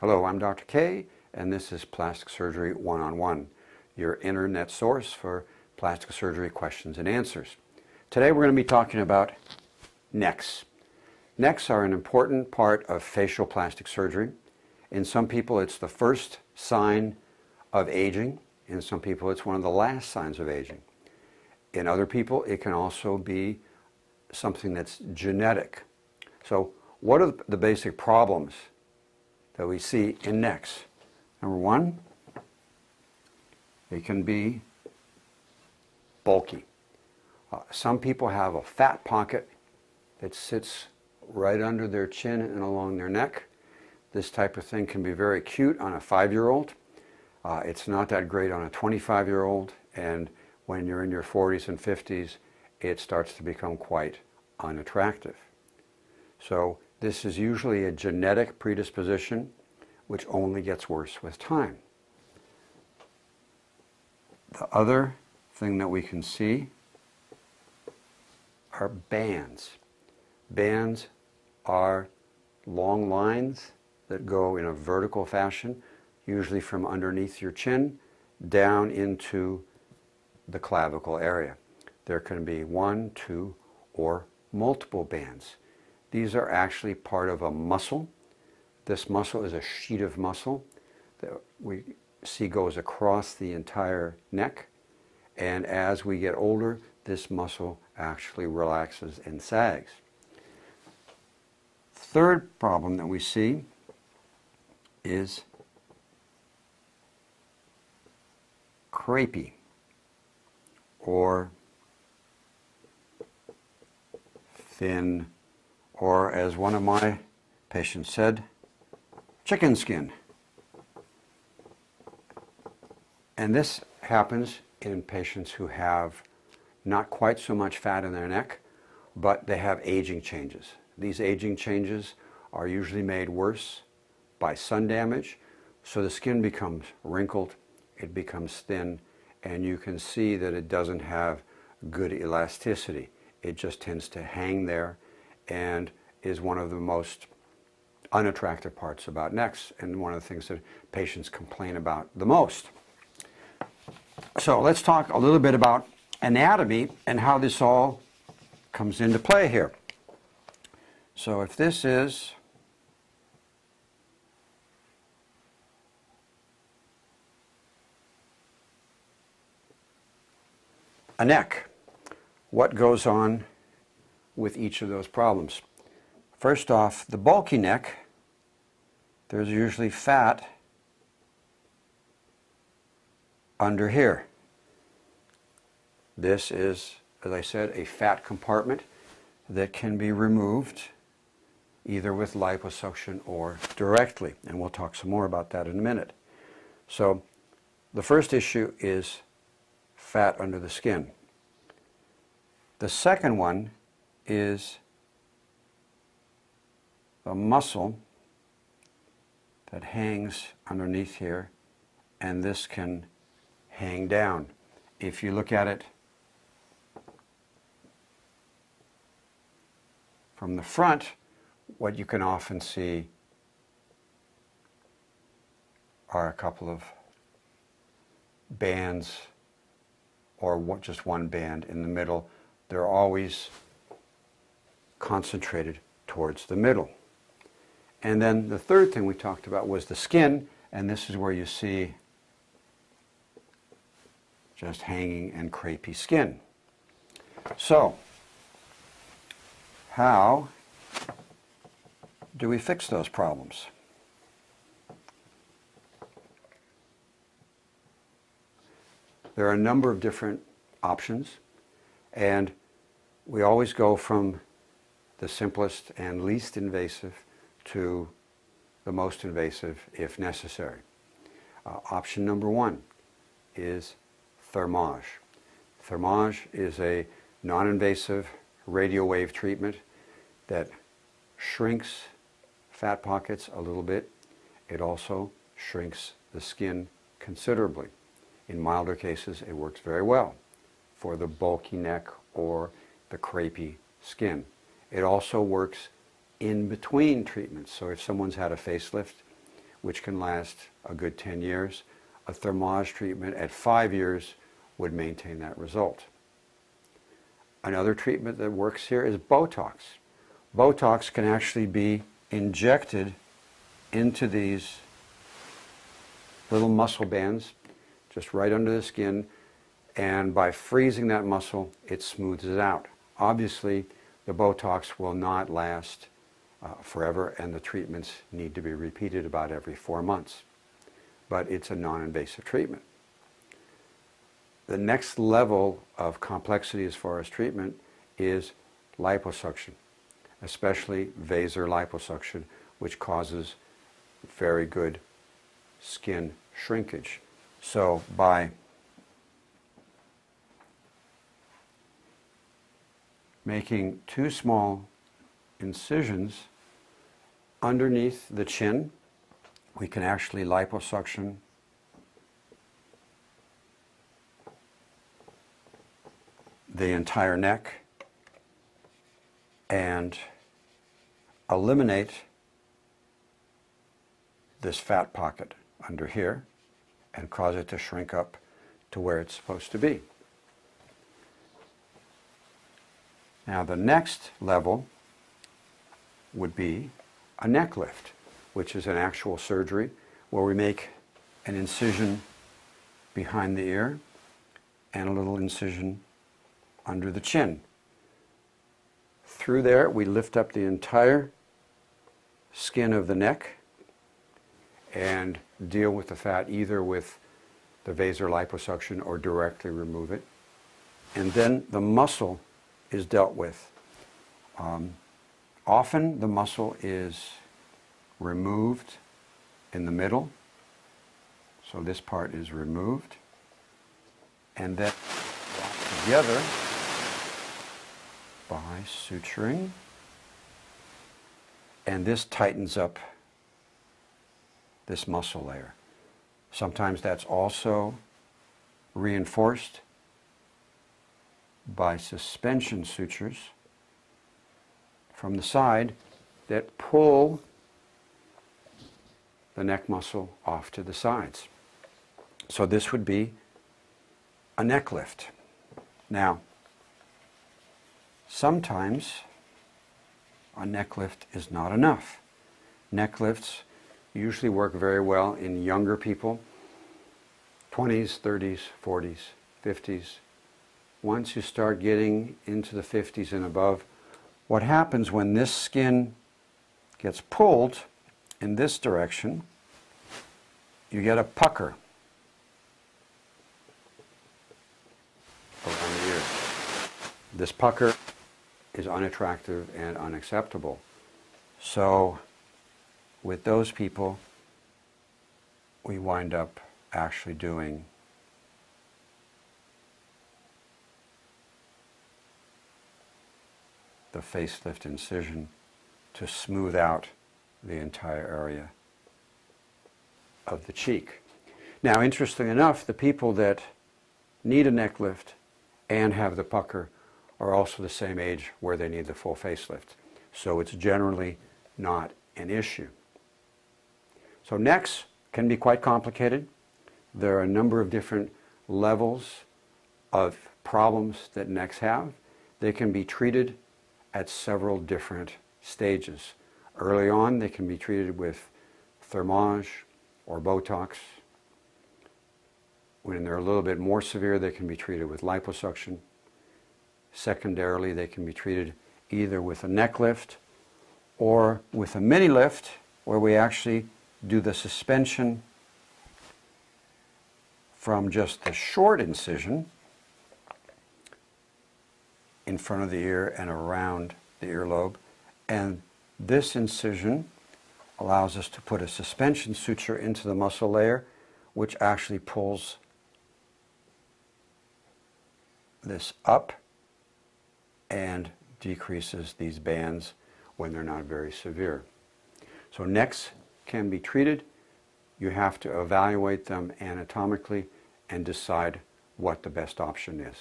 Hello, I'm Dr. K, and this is Plastic Surgery One-on-One, your internet source for plastic surgery questions and answers. Today we're going to be talking about necks. Necks are an important part of facial plastic surgery. In some people it's the first sign of aging. In some people it's one of the last signs of aging. In other people it can also be something that's genetic. So what are the basic problems that we see in necks? Number one, they can be bulky. Some people have a fat pocket that sits right under their chin and along their neck. This type of thing can be very cute on a 5-year-old. It's not that great on a 25-year-old, and when you're in your 40s and 50s, it starts to become quite unattractive. So this is usually a genetic predisposition, which only gets worse with time. The other thing that we can see are bands. Bands are long lines that go in a vertical fashion, usually from underneath your chin down into the clavicle area. There can be 1, 2, or multiple bands. These are actually part of a muscle. This muscle is a sheet of muscle that we see goes across the entire neck, and as we get older, this muscle actually relaxes and sags. Third problem that we see is crepey, or thin, or as one of my patients said, chicken skin. And this happens in patients who have not quite so much fat in their neck, but they have aging changes. These aging changes are usually made worse by sun damage, so the skin becomes wrinkled, it becomes thin, and you can see that it doesn't have good elasticity. It just tends to hang there and is one of the most unattractive parts about necks, and one of the things that patients complain about the most. So let's talk a little bit about anatomy and how this all comes into play here. So if this is a neck, what goes on with each of those problems? First off, the bulky neck, there's usually fat under here. This is, as I said, a fat compartment that can be removed either with liposuction or directly, and we'll talk some more about that in a minute. So the first issue is fat under the skin. The second one is the muscle that hangs underneath here, and this can hang down. If you look at it from the front, what you can often see are a couple of bands, or just one band in the middle. They're always concentrated towards the middle. And then the third thing we talked about was the skin, and this is where you see just hanging and crepey skin. So, how do we fix those problems? There are a number of different options, and we always go from the simplest and least invasive to the most invasive if necessary. Option number one is thermage. Thermage is a non-invasive radio wave treatment that shrinks fat pockets a little bit. It also shrinks the skin considerably. In milder cases, it works very well for the bulky neck or the crepey skin. It also works in between treatments. So if someone's had a facelift, which can last a good 10 years. A thermage treatment at 5 years would maintain that result. Another treatment that works here is Botox. Botox can actually be injected into these little muscle bands, just right under the skin, and by freezing that muscle, it smooths it out. Obviously, the Botox will not last forever, and the treatments need to be repeated about every 4 months. But it's a non-invasive treatment. The next level of complexity as far as treatment is liposuction, especially Vaser liposuction, which causes very good skin shrinkage. So by making 2 small incisions underneath the chin, we can actually liposuction the entire neck and eliminate this fat pocket under here and cause it to shrink up to where it's supposed to be. Now the next level would be a neck lift, which is an actual surgery where we make an incision behind the ear and a little incision under the chin. Through there, we lift up the entire skin of the neck and deal with the fat either with the Vaser liposuction or directly remove it. And then the muscle is dealt with. Often the muscle is removed in the middle. So this part is removed and then brought together by suturing, and this tightens up this muscle layer. Sometimes that's also reinforced by suspension sutures from the side that pull the neck muscle off to the sides. So this would be a neck lift. Now, sometimes a neck lift is not enough. Neck lifts usually work very well in younger people, 20s, 30s, 40s, 50s. Once you start getting into the 50s and above, what happens when this skin gets pulled in this direction, you get a pucker around the ear. This pucker is unattractive and unacceptable. So with those people, we wind up actually doing the facelift incision to smooth out the entire area of the cheek. Now, interestingly enough, the people that need a neck lift and have the pucker are also the same age where they need the full facelift. So it's generally not an issue. So necks can be quite complicated. There are a number of different levels of problems that necks have. They can be treated at several different stages. Early on, they can be treated with thermage or Botox. When they're a little bit more severe, they can be treated with liposuction. Secondarily, they can be treated either with a neck lift or with a mini lift, where we actually do the suspension from just the short incision in front of the ear and around the earlobe. And this incision allows us to put a suspension suture into the muscle layer, which actually pulls this up and decreases these bands when they're not very severe. So necks can be treated. You have to evaluate them anatomically and decide what the best option is.